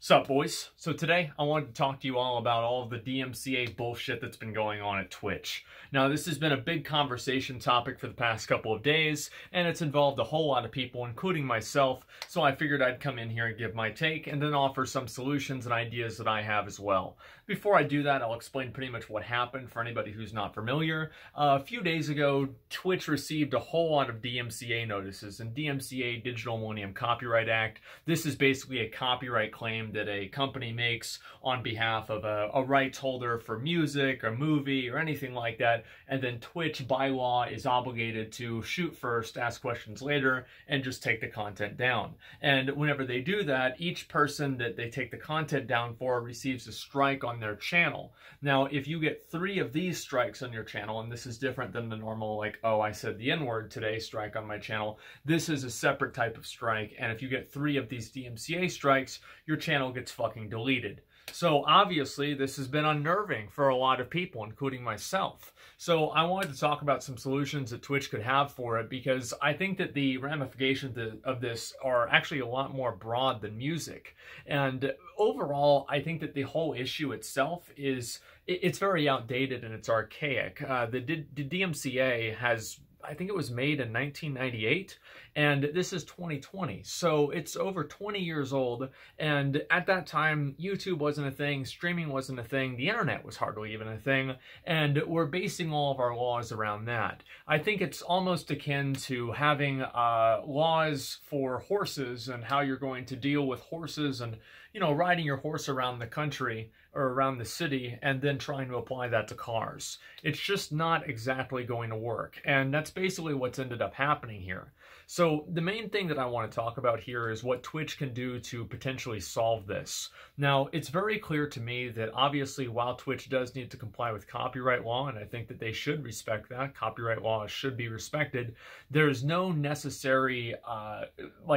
Sup, boys? So today, I wanted to talk to you all about all of the DMCA bullshit that's been going on at Twitch. Now, this has been a big conversation topic for the past couple of days, and it's involved a whole lot of people, including myself, so I figured I'd come in here and give my take, and then offer some solutions and ideas that I have as well. Before I do that, I'll explain pretty much what happened for anybody who's not familiar. A few days ago, Twitch received a whole lot of DMCA notices, and DMCA, Digital Millennium Copyright Act, this is basically a copyright claim that a company makes on behalf of a rights holder for music or movie or anything like that, and then Twitch by law is obligated to shoot first, ask questions later, and just take the content down. And whenever they do that, each person that they take the content down for receives a strike on their channel. Now, if you get 3 of these strikes on your channel, and this is different than the normal, like, oh, I said the N-word today strike on my channel, this is a separate type of strike, and if you get 3 of these DMCA strikes, your channel gets fucking deleted. So obviously this has been unnerving for a lot of people, including myself. So I wanted to talk about some solutions that Twitch could have for it, because I think that the ramifications of this are actually a lot more broad than music. And overall, I think that the whole issue itself is, it's very outdated and it's archaic. The DMCA has, I think it was made in 1998, and this is 2020, so it's over 20 years old, and at that time, YouTube wasn't a thing, streaming wasn't a thing, the internet was hardly even a thing, and we're basing all of our laws around that. I think it's almost akin to having laws for horses and how you're going to deal with horses and, you know, riding your horse around the country or around the city and then trying to apply that to cars. It's just not exactly going to work, and that's basically what's ended up happening here. So the main thing that I want to talk about here is what Twitch can do to potentially solve this. Now, it's very clear to me that obviously while Twitch does need to comply with copyright law, and I think that they should respect that, copyright law should be respected, there's no necessary,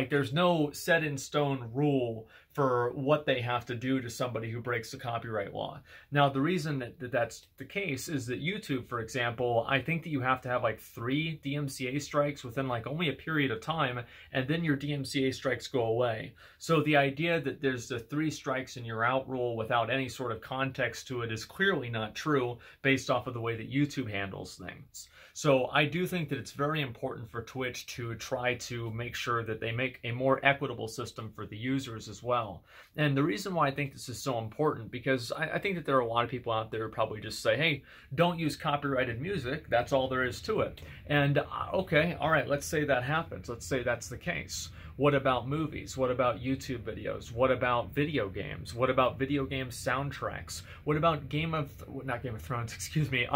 there's no set in stone rule for what they have to do to somebody who breaks the copyright law. Now, the reason that that's the case is that YouTube, for example, I think that you have to have like 3 DMCA strikes within like only a period of time, and then your DMCA strikes go away. So the idea that there's the 3 strikes and you're out rule without any sort of context to it is clearly not true based off of the way that YouTube handles things. So I do think that it's very important for Twitch to try to make sure that they make a more equitable system for the users as well. And the reason why I think this is so important, because I think that there are a lot of people out there who probably just say, hey, don't use copyrighted music, that's all there is to it. And okay, all right, let's say that happens. Let's say that's the case. What about movies? What about YouTube videos? What about video games? What about video game soundtracks? What about not Game of Thrones, excuse me,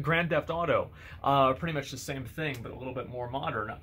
Grand Theft Auto? Pretty much the same thing, but a little bit more modern.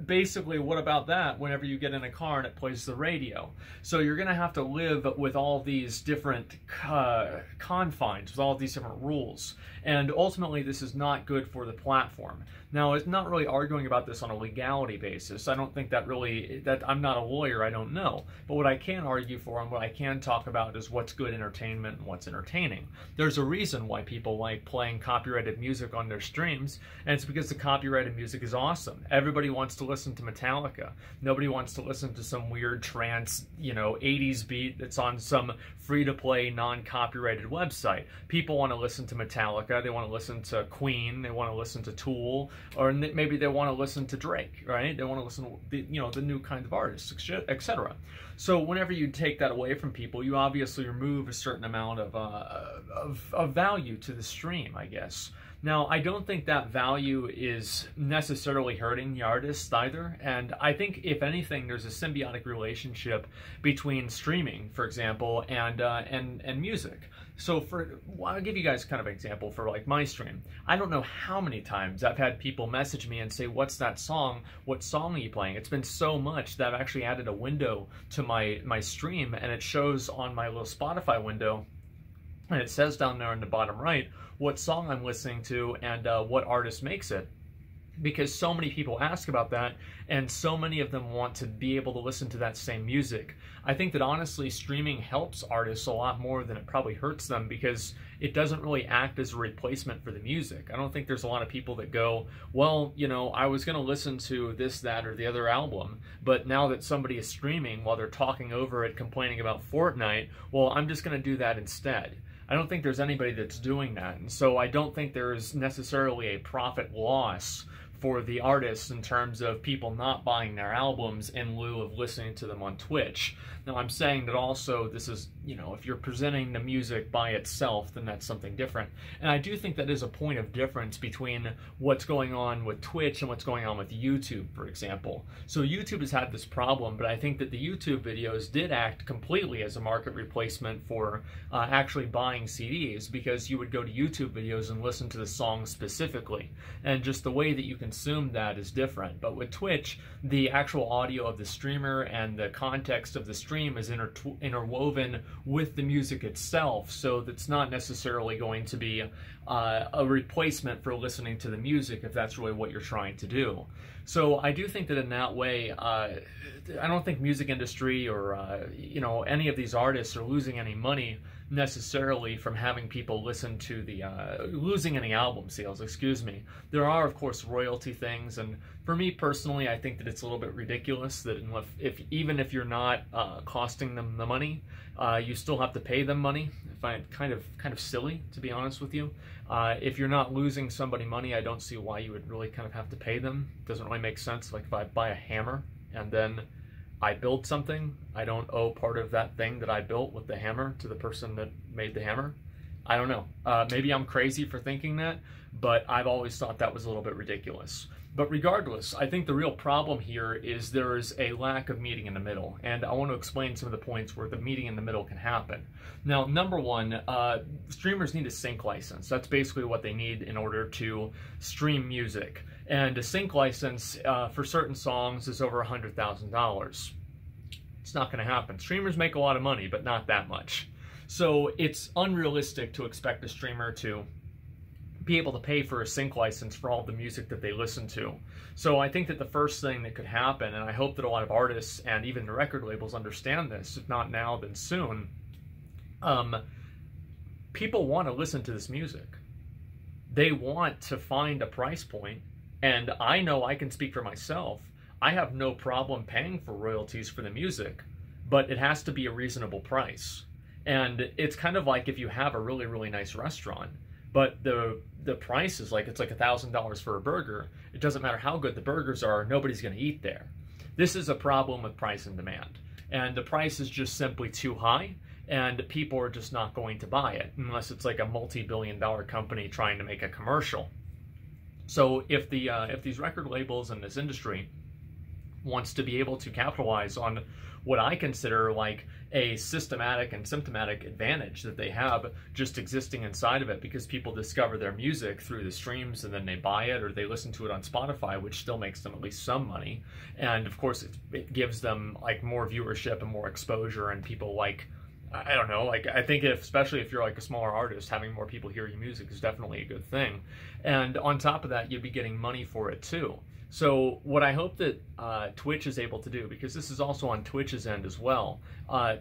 Basically, what about that whenever you get in a car and it plays the radio? So you're going to have to live with all these different confines, with all these different rules. And ultimately, this is not good for the platform. Now, it's not really arguing about this on a legality basis. I don't think that really, I'm not a lawyer, I don't know. But what I can argue for and what I can talk about is what's good entertainment and what's entertaining. There's a reason why people like playing copyrighted music on their streams, and it's because the copyrighted music is awesome. Everybody wants to listen to Metallica. Nobody wants to listen to some weird trance, 80s beat that's on some free-to-play, non-copyrighted website. People want to listen to Metallica, they want to listen to Queen, they want to listen to Tool, or maybe they want to listen to Drake, right? They want to listen to the new kind of artists, etc. So whenever you take that away from people, you obviously remove a certain amount of value to the stream, I guess. Now, I don't think that value is necessarily hurting the artists either, and I think, if anything, there's a symbiotic relationship between streaming, for example, and music. So I'll give you guys kind of an example for like my stream. I don't know how many times I've had people message me and say, what's that song? What song are you playing? It's been so much that I've actually added a window to my stream, and it shows on my little Spotify window, and it says down there in the bottom right what song I'm listening to and what artist makes it. because so many people ask about that, and so many of them want to be able to listen to that same music. I think that honestly, streaming helps artists a lot more than it probably hurts them, because it doesn't really act as a replacement for the music. I don't think there's a lot of people that go, well, you know, I was going to listen to this, that, or the other album, but now that somebody is streaming while they're talking over it, complaining about Fortnite, well, I'm just going to do that instead. I don't think there's anybody that's doing that, and so I don't think there's necessarily a profit loss for the artists in terms of people not buying their albums in lieu of listening to them on Twitch. Now, I'm saying that also this is, you know, if you're presenting the music by itself, then that's something different. And I do think that is a point of difference between what's going on with Twitch and what's going on with YouTube, for example. So YouTube has had this problem, but I think that the YouTube videos did act completely as a market replacement for actually buying CDs, because you would go to YouTube videos and listen to the song specifically. And just the way that you consume that is different. But with Twitch, the actual audio of the streamer and the context of the stream is interwoven with the music itself, so that's not necessarily going to be a replacement for listening to the music if that's really what you're trying to do. So I do think that in that way, I don't think music industry or you know, any of these artists are losing any money necessarily from having people listen to the losing any album sales, excuse me. There are, of course, royalty things, and for me personally, I think that it's a little bit ridiculous that even if you're not costing them the money, you still have to pay them money. I find it kind of silly, to be honest with you. If you're not losing somebody money, I don't see why you would really kind of have to pay them. It doesn't really make sense. Like if I buy a hammer and then I build something, I don't owe part of that thing that I built with the hammer to the person that made the hammer. I don't know. Maybe I'm crazy for thinking that, but I've always thought that was a little bit ridiculous. But regardless, I think the real problem here is there is a lack of meeting in the middle, and I want to explain some of the points where the meeting in the middle can happen. Now, number one, streamers need a sync license. That's basically what they need in order to stream music. And a sync license for certain songs is over $100,000. It's not going to happen. Streamers make a lot of money, but not that much. So it's unrealistic to expect a streamer to be able to pay for a sync license for all the music that they listen to. So I think that the first thing that could happen, and I hope that a lot of artists and even the record labels understand this, if not now, then soon, people want to listen to this music. They want to find a price point, and I know I can speak for myself. I have no problem paying for royalties for the music, but it has to be a reasonable price. And it's kind of like if you have a really, really nice restaurant, but the price is like, it's like $1,000 for a burger. It doesn't matter how good the burgers are, nobody's going to eat there. This is a problem with price and demand. And the price is just simply too high, and people are just not going to buy it unless it's like a multi-billion-dollar company trying to make a commercial. So if these record labels and this industry wants to be able to capitalize on what I consider like a systematic and symptomatic advantage that they have just existing inside of it, because people discover their music through the streams and then they buy it or they listen to it on Spotify, which still makes them at least some money. And of course it gives them like more viewership and more exposure, and people like, I don't know, like I think especially if you're like a smaller artist, having more people hear your music is definitely a good thing. And on top of that, you'd be getting money for it too. So what I hope that Twitch is able to do, because this is also on Twitch's end as well,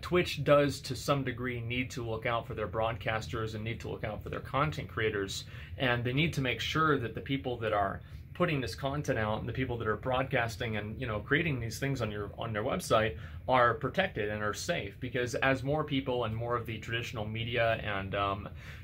Twitch does to some degree need to look out for their broadcasters and need to look out for their content creators, and they need to make sure that the people that are putting this content out and the people that are broadcasting and, you know, creating these things on their website are protected and are safe. Because as more people and more of the traditional media and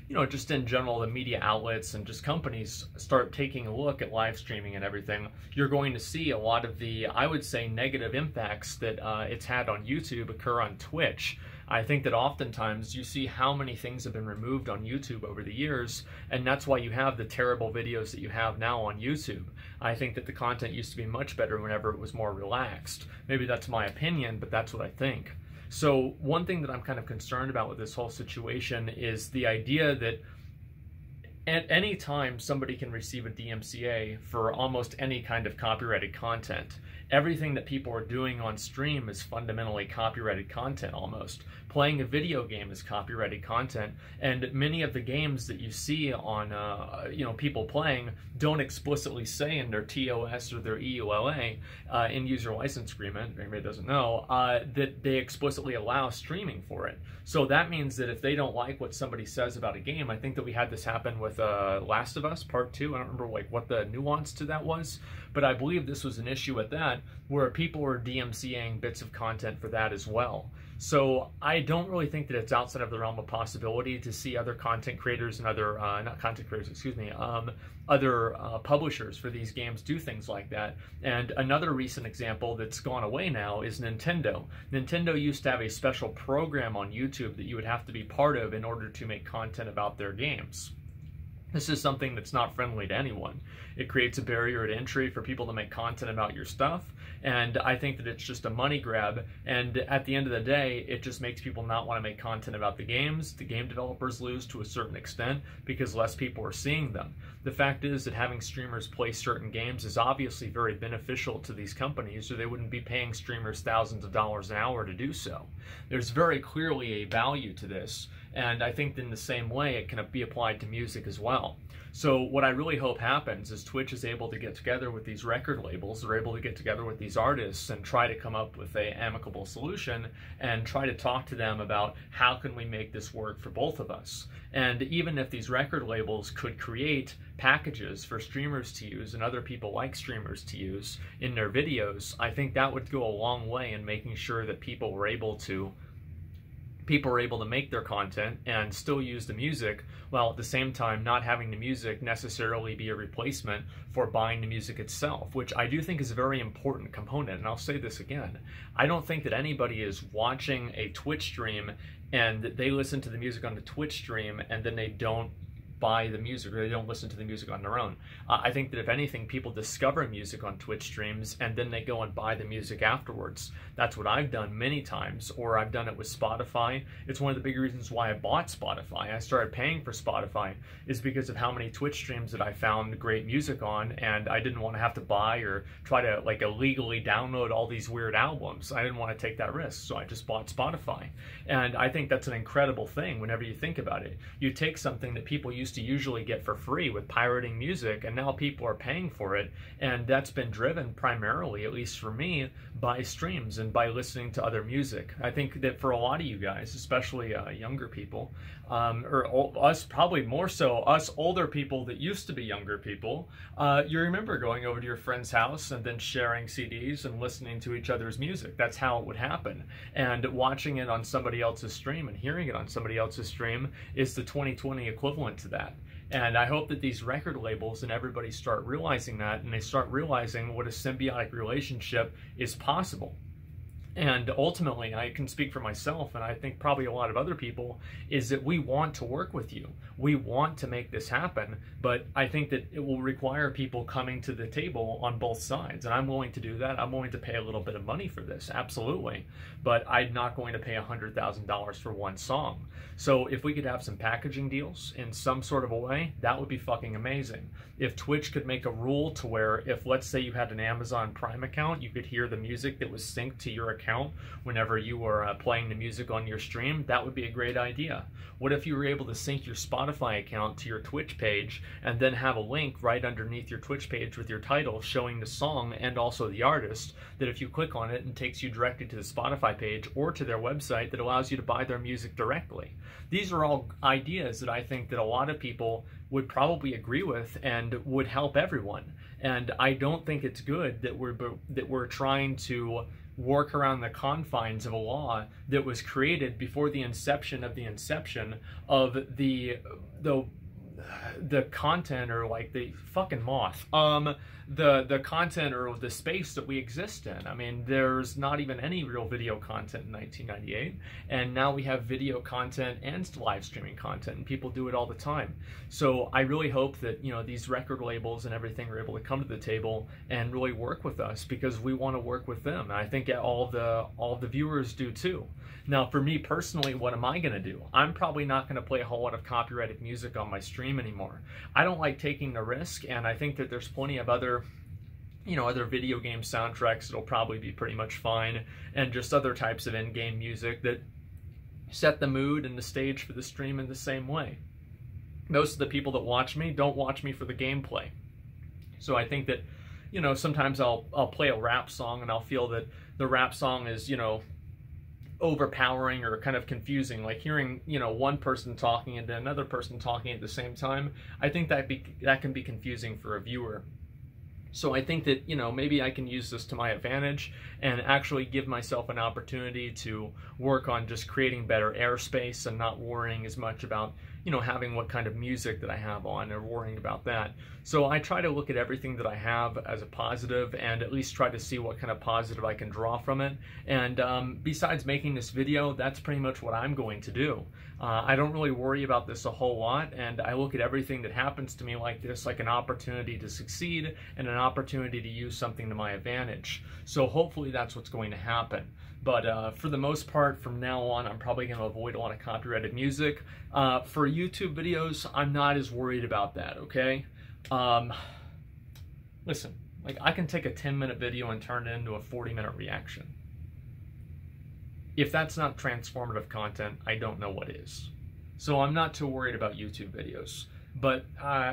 you know, just in general the media outlets and just companies start taking a look at live streaming and everything, you're going to see a lot of the, I would say, negative impacts that it's had on YouTube occur on Twitch. I think that oftentimes you see how many things have been removed on YouTube over the years, and that's why you have the terrible videos that you have now on YouTube. I think that the content used to be much better whenever it was more relaxed. Maybe that's my opinion, but that's what I think. So one thing that I'm kind of concerned about with this whole situation is the idea that at any time somebody can receive a DMCA for almost any kind of copyrighted content. everything that people are doing on stream is fundamentally copyrighted content almost. Playing a video game is copyrighted content, and many of the games that you see on people playing don't explicitly say in their TOS or their EULA, end user license agreement, if anybody doesn't know, that they explicitly allow streaming for it. So that means that if they don't like what somebody says about a game, I think that we had this happen with Last of Us Part 2. I don't remember what the nuance to that was, but I believe this was an issue with that where people were DMCAing bits of content for that as well. So I don't really think that it's outside of the realm of possibility to see other content creators and other, not content creators, excuse me, other publishers for these games do things like that. And another recent example that's gone away now is Nintendo. Nintendo used to have a special program on YouTube that you would have to be part of in order to make content about their games. This is something that's not friendly to anyone. It creates a barrier to entry for people to make content about your stuff, and I think that it's just a money grab, and at the end of the day, it just makes people not want to make content about the games. The game developers lose to a certain extent because less people are seeing them. The fact is that having streamers play certain games is obviously very beneficial to these companies, or they wouldn't be paying streamers thousands of dollars an hour to do so. There's very clearly a value to this, and I think in the same way it can be applied to music as well. So what I really hope happens is Twitch is able to get together with these record labels, they're able to get together with these artists and try to come up with an amicable solution and try to talk to them about how can we make this work for both of us. And even if these record labels could create packages for streamers to use and other people like streamers to use in their videos, I think that would go a long way in making sure that people were able to make their content and still use the music, while at the same time not having the music necessarily be a replacement for buying the music itself, which I do think is a very important component. And I'll say this again, I don't think that anybody is watching a Twitch stream and they listen to the music on the Twitch stream and then they don't buy the music, or they don't listen to the music on their own. I think that if anything, people discover music on Twitch streams and then they go and buy the music afterwards. That's what I've done many times, or I've done it with Spotify. It's one of the big reasons why I bought Spotify. I started paying for Spotify is because of how many Twitch streams that I found great music on, and I didn't want to have to buy or try to illegally download all these weird albums. I didn't want to take that risk, so I just bought Spotify. And I think that's an incredible thing whenever you think about it. You take something that people used to usually get for free with pirating music, and now people are paying for it, and that's been driven primarily, at least for me, by streams and by listening to other music. I think that for a lot of you guys, especially younger people, or us, probably more so us older people that used to be younger people, you remember going over to your friend's house and then sharing CDs and listening to each other's music. That's how it would happen. And watching it on somebody else's stream and hearing it on somebody else's stream is the 2020 equivalent to that. And I hope that these record labels and everybody start realizing that, and they start realizing what a symbiotic relationship is possible. And ultimately, I can speak for myself, and I think probably a lot of other people, is that we want to work with you. We want to make this happen, but I think that it will require people coming to the table on both sides, and I'm willing to do that. I'm willing to pay a little bit of money for this, absolutely, but I'm not going to pay $100,000 for one song. So if we could have some packaging deals in some sort of a way, that would be fucking amazing. If Twitch could make a rule to where if, let's say, you had an Amazon Prime account, you could hear the music that was synced to your account whenever you were playing the music on your stream, that would be a great idea. What if you were able to sync your Spotify account to your Twitch page and then have a link right underneath your Twitch page with your title showing the song and also the artist, that if you click on it and takes you directly to the Spotify page or to their website that allows you to buy their music directly. These are all ideas that I think that a lot of people would probably agree with and would help everyone. And I don't think it's good that we're trying to work around the confines of a law that was created before the inception of the content, or like the fucking moth, the content or the space that we exist in. I mean, there's not even any real video content in 1998, and now we have video content and live streaming content, and people do it all the time. So I really hope that, you know, these record labels and everything are able to come to the table and really work with us, because we want to work with them. And I think all the viewers do too. Now, for me personally, what am I going to do? I'm probably not going to play a whole lot of copyrighted music on my stream anymore. I don't like taking the risk, and I think that there's plenty of other you know, other video game soundtracks, it'll probably be pretty much fine, and just other types of in-game music that set the mood and the stage for the stream in the same way. Most of the people that watch me don't watch me for the gameplay. So I think that, you know, sometimes I'll play a rap song and I'll feel that the rap song is, you know, overpowering or kind of confusing, like hearing, you know, one person talking and then another person talking at the same time. I think that can be confusing for a viewer. So I think that, you know, maybe I can use this to my advantage and actually give myself an opportunity to work on just creating better airspace and not worrying as much about, you know, having what kind of music that I have on or worrying about that. So I try to look at everything that I have as a positive and at least try to see what kind of positive I can draw from it. And besides making this video, that's pretty much what I'm going to do. I don't really worry about this a whole lot, and I look at everything that happens to me like this like an opportunity to succeed and an opportunity to use something to my advantage. So hopefully that's what's going to happen. But for the most part, from now on, I'm probably going to avoid a lot of copyrighted music. For YouTube videos, I'm not as worried about that, okay? Listen, like I can take a 10-minute video and turn it into a 40-minute reaction. If that's not transformative content, I don't know what is. So I'm not too worried about YouTube videos. But,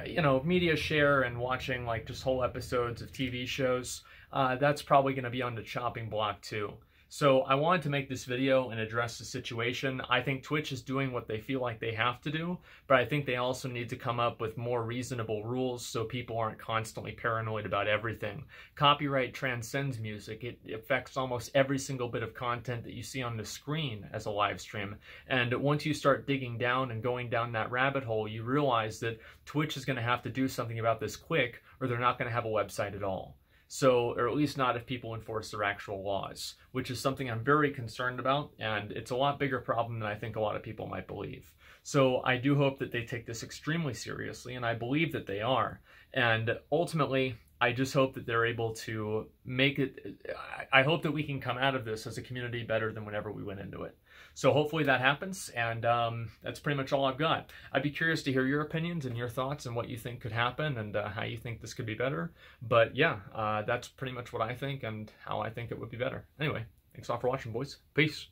you know, media share and watching like just whole episodes of TV shows, that's probably going to be on the chopping block too. So I wanted to make this video and address the situation. I think Twitch is doing what they feel like they have to do, but I think they also need to come up with more reasonable rules so people aren't constantly paranoid about everything. Copyright transcends music. It affects almost every single bit of content that you see on the screen as a live stream. And once you start digging down and going down that rabbit hole, you realize that Twitch is going to have to do something about this quick, or they're not going to have a website at all. So, or at least not if people enforce their actual laws, which is something I'm very concerned about, and it's a lot bigger problem than I think a lot of people might believe. So I do hope that they take this extremely seriously, and I believe that they are. And ultimately, I just hope that they're able to make it, I hope that we can come out of this as a community better than whenever we went into it. So hopefully that happens, and that's pretty much all I've got. I'd be curious to hear your opinions and your thoughts and what you think could happen and how you think this could be better. But yeah, that's pretty much what I think and how I think it would be better. Anyway, thanks all for watching, boys. Peace.